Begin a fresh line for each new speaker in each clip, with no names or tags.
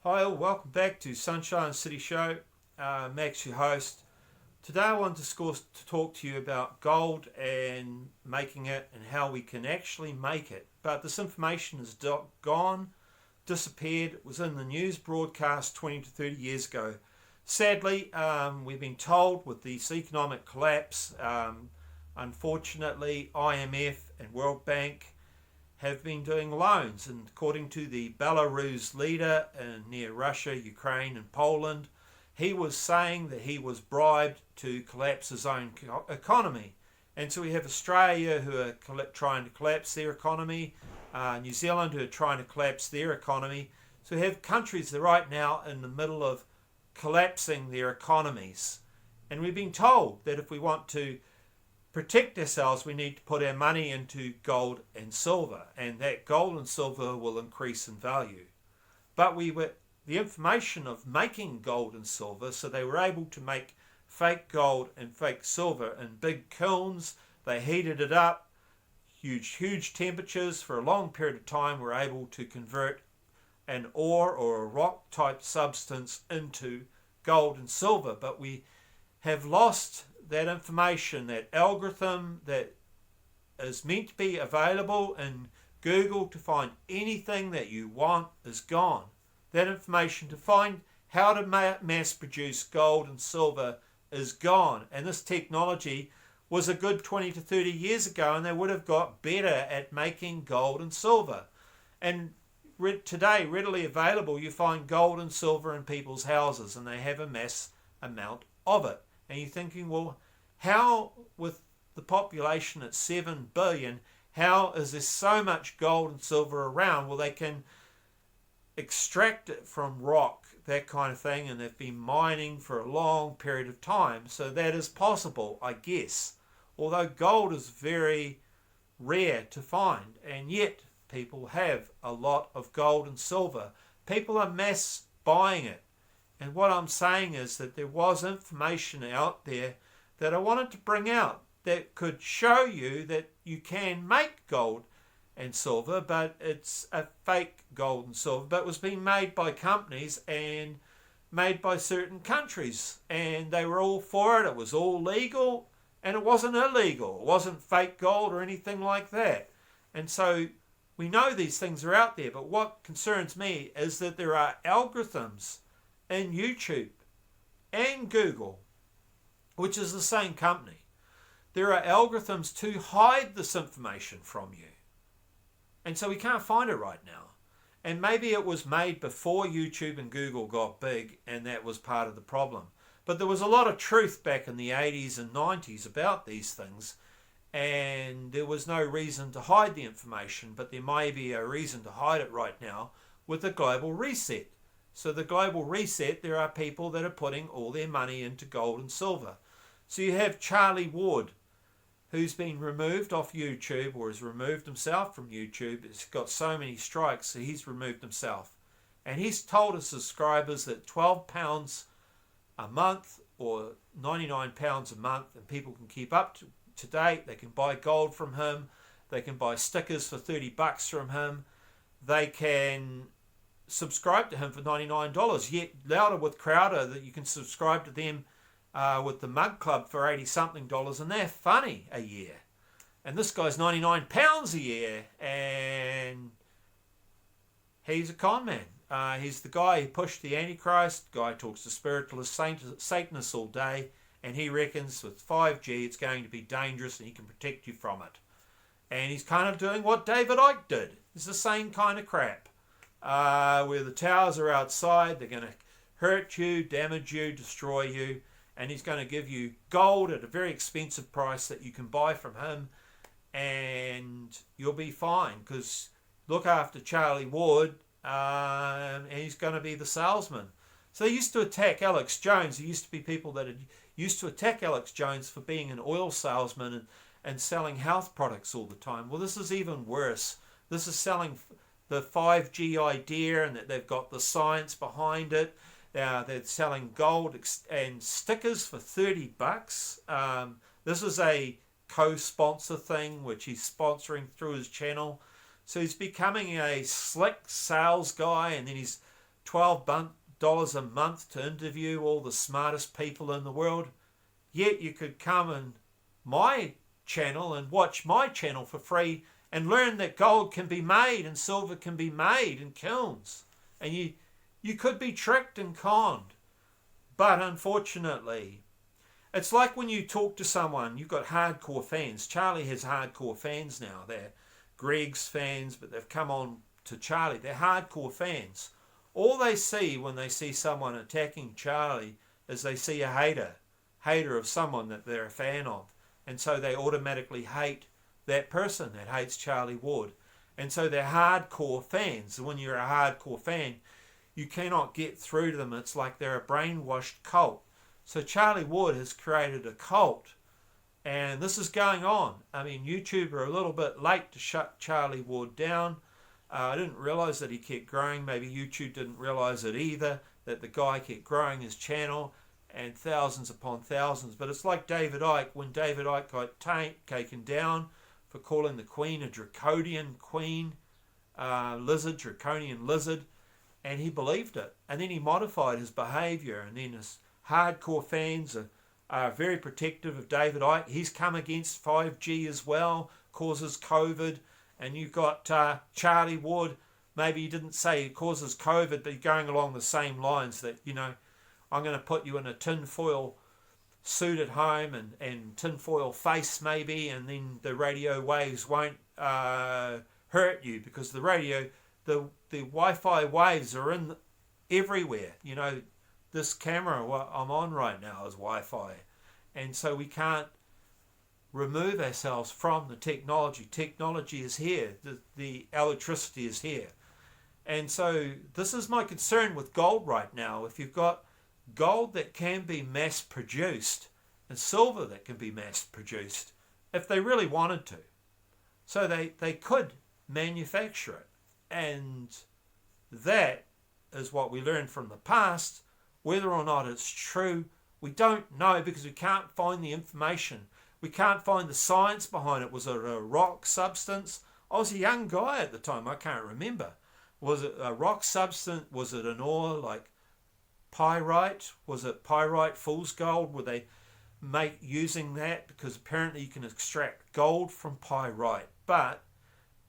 Hi all, welcome back to Sunshine City Show. Max, your host. Today I want to talk to you about gold and making it and how we can actually make it. But this information is gone, disappeared. It was in the news broadcast 20 to 30 years ago. Sadly, we've been told with this economic collapse, unfortunately, IMF and World Bank have been doing loans, and according to the Belarus leader near Russia, Ukraine and Poland, he was saying that he was bribed to collapse his own economy. And so we have Australia who are trying to collapse their economy, New Zealand who are trying to collapse their economy. So we have countries that are right now in the middle of collapsing their economies. And we've been told that if we want to protect ourselves, we need to put our money into gold and silver, and that gold and silver will increase in value. But the information of making gold and silver, so they were able to make fake gold and fake silver in big kilns. They heated it up, huge temperatures for a long period of time, were able to convert an ore or a rock type substance into gold and silver. But we have lost that information. That algorithm that is meant to be available in Google to find anything that you want is gone. That information to find how to mass produce gold and silver is gone. And this technology was a good 20 to 30 years ago, and they would have got better at making gold and silver. And today, readily available, you find gold and silver in people's houses, and they have a mass amount of it. And you're thinking, well, how, with the population at 7 billion, how is there so much gold and silver around? Well, they can extract it from rock, that kind of thing, and they've been mining for a long period of time. So that is possible, I guess. Although gold is very rare to find, and yet people have a lot of gold and silver. People are mass buying it. And what I'm saying is that there was information out there that I wanted to bring out that could show you that you can make gold and silver, but it's a fake gold and silver. But it was being made by companies and made by certain countries, and they were all for it. It was all legal, and it wasn't illegal. It wasn't fake gold or anything like that. And so we know these things are out there, but what concerns me is that there are algorithms in YouTube and Google, which is the same company. There are algorithms to hide this information from you. And so we can't find it right now. And maybe it was made before YouTube and Google got big, and that was part of the problem. But there was a lot of truth back in the 80s and 90s about these things, and there was no reason to hide the information, but there may be a reason to hide it right now with the global reset. So the global reset, there are people that are putting all their money into gold and silver. So you have Charlie Ward, who's been removed off YouTube, or has removed himself from YouTube. He's got so many strikes, so he's removed himself. And he's told his subscribers that £12 a month or £99 a month, and people can keep up to date. They can buy gold from him. They can buy stickers for $30 from him. They can subscribe to him for $99. Yet louder with Crowder that you can subscribe to them with the Mug Club for $80-something, and they're funny a year. And this guy's £99 a year, and he's a con man. He's the guy who pushed the Antichrist. Guy talks to spiritualists, Satanists all day, and he reckons with 5G it's going to be dangerous and he can protect you from it. And he's kind of doing what David Icke did. It's the same kind of crap. Where the towers are outside, they're going to hurt you, damage you, destroy you, and he's going to give you gold at a very expensive price that you can buy from him, and you'll be fine, because look after Charlie Ward, and he's going to be the salesman. So they used to attack Alex Jones. There used to be people that used to attack Alex Jones for being an oil salesman and selling health products all the time. Well, this is even worse. This is selling the 5G idea, and that they've got the science behind it. They're selling gold and stickers for $30. This is a co-sponsor thing, which he's sponsoring through his channel. So he's becoming a slick sales guy, and then he's $12 a month to interview all the smartest people in the world. Yet you could come and my channel and watch my channel for free and learn that gold can be made and silver can be made in kilns. And you could be tricked and conned. But unfortunately, it's like when you talk to someone, you've got hardcore fans. Charlie has hardcore fans now. They're Greg's fans, but they've come on to Charlie. They're hardcore fans. All they see when they see someone attacking Charlie is they see a hater of someone that they're a fan of. And so they automatically hate that person that hates Charlie Ward. And so they're hardcore fans. And when you're a hardcore fan, you cannot get through to them. It's like they're a brainwashed cult. So Charlie Ward has created a cult. And this is going on. I mean, YouTube are a little bit late to shut Charlie Ward down. I didn't realise that he kept growing. Maybe YouTube didn't realise it either, that the guy kept growing his channel and thousands upon thousands. But it's like David Icke. When David Icke got taken down for calling the Queen a draconian queen, draconian lizard, and he believed it. And then he modified his behaviour, and then his hardcore fans are very protective of David Icke. He's come against 5G as well, causes COVID. And you've got Charlie Ward, maybe he didn't say it causes COVID, but he's going along the same lines that, I'm going to put you in a tinfoil suit at home and tinfoil face maybe, and then the radio waves won't hurt you because the Wi-Fi waves are in everywhere. This camera what I'm on right now is Wi-Fi. And so we can't remove ourselves from the technology. Technology is here. The electricity is here. And so this is my concern with gold right now. If you've got gold that can be mass produced and silver that can be mass produced, if they really wanted to. So they could manufacture it. And that is what we learned from the past. Whether or not it's true, we don't know because we can't find the information. We can't find the science behind it. Was it a rock substance? I was a young guy at the time. I can't remember. Was it a rock substance? Was it an ore like pyrite? Was it pyrite fool's gold? Were they using that? Because apparently you can extract gold from pyrite. But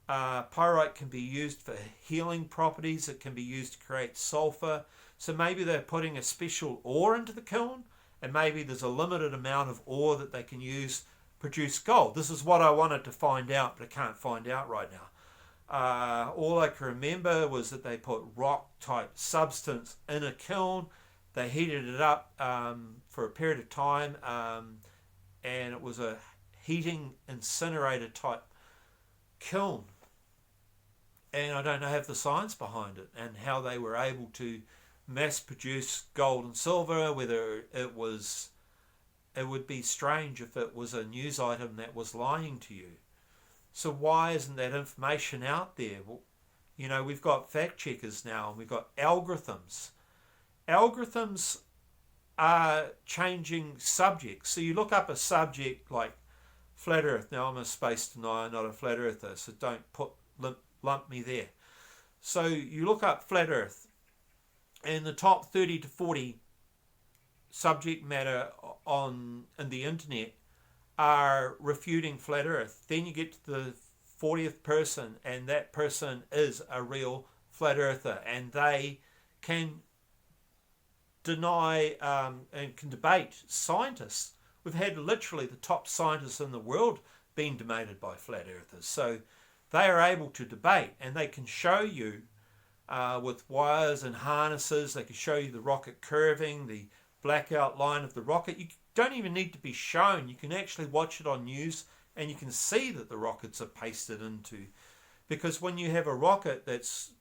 pyrite can be used for healing properties. It can be used to create sulfur. So maybe they're putting a special ore into the kiln. And maybe there's a limited amount of ore that they can use to produce gold. This is what I wanted to find out, but I can't find out right now. All I can remember was that they put rock-type substance in a kiln. They heated it up for a period of time, and it was a heating incinerator-type kiln. And I don't have the science behind it and how they were able to mass produce gold and silver, whether it would be strange if it was a news item that was lying to you. So why isn't that information out there? Well, we've got fact checkers now, and we've got algorithms. Algorithms are changing subjects. So you look up a subject like flat earth. Now I'm a space denier, not a flat earther, so don't lump me there. So you look up flat earth, and the top 30 to 40 subject matter in the internet are refuting flat earth. Then you get to the 40th person, and that person is a real flat earther, and they can deny and can debate scientists. We've had literally the top scientists in the world being debated by flat earthers. So they are able to debate, and they can show you with wires and harnesses. They can show you the rocket curving, the black outline of the rocket. You don't even need to be shown. You can actually watch it on news, and you can see that the rockets are pasted into. Because when you have a rocket that's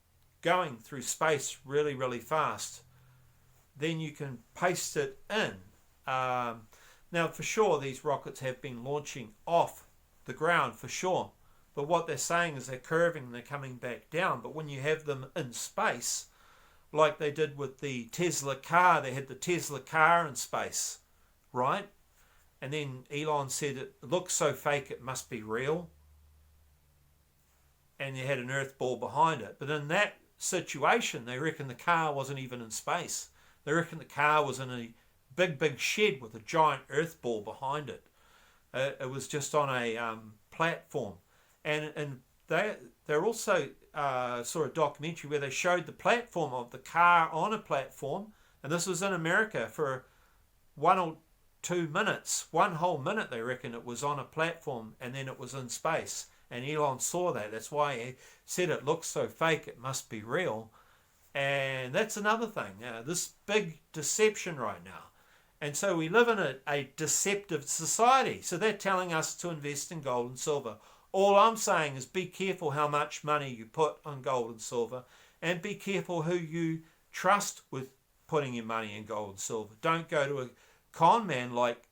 going through space really, really fast, then you can paste it in. Now, for sure, these rockets have been launching off the ground, for sure. But what they're saying is they're curving and they're coming back down. But when you have them in space, like they did with the Tesla car, they had the Tesla car in space, right? And then Elon said it looks so fake it must be real. And you had an earth ball behind it. But in that situation. They reckon the car wasn't even in space. They reckon the car was in a big shed with a giant earth ball behind it. It was just on a platform. And they're also saw a documentary where they showed the platform of the car on a platform, and this was in America for 1 or 2 minutes, 1 whole minute they reckon it was on a platform, and then it was in space. And Elon saw that. That's why he said it looks so fake, it must be real. And that's another thing, this big deception right now. And so we live in a deceptive society. So they're telling us to invest in gold and silver. All I'm saying is be careful how much money you put on gold and silver, and be careful who you trust with putting your money in gold and silver. Don't go to a con man like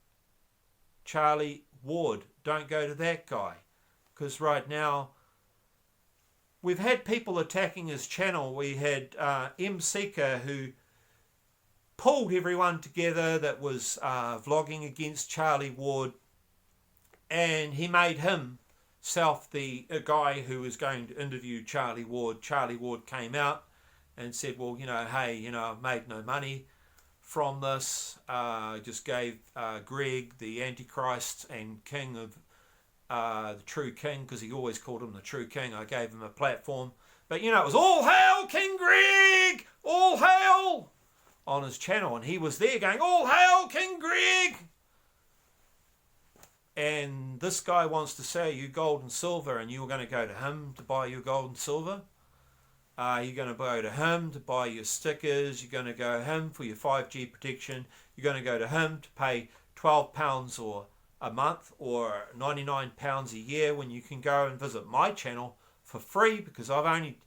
Charlie Ward. Don't go to that guy, because right now we've had people attacking his channel. We had M. Seeker, who pulled everyone together that was vlogging against Charlie Ward, and he made himself the guy who was going to interview Charlie Ward. Charlie Ward came out and said, well, hey, I've made no money from this. Just gave Greg, the Antichrist and king of the true king, because he always called him the true king, I gave him a platform. But it was all hail King Greg, all hail, on his channel, and he was there going, all hail King Greg. And this guy wants to sell you gold and silver, and you're going to go to him to buy your gold and silver. You're going to go to him to buy your stickers. You're going to go to him for your 5G protection. You're going to go to him to pay £12 or a month or £99 a year, when you can go and visit my channel for free, because I've only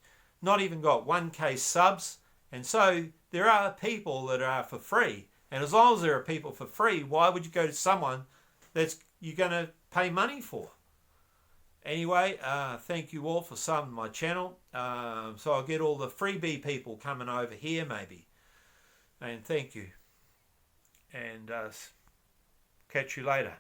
not even got 1k subs. And so there are people that are for free, and as long as there are people for free, why would you go to someone that's you're going to pay money for? Anyway, thank you all for subbing my channel. So I'll get all the freebie people coming over here maybe. And thank you. And catch you later.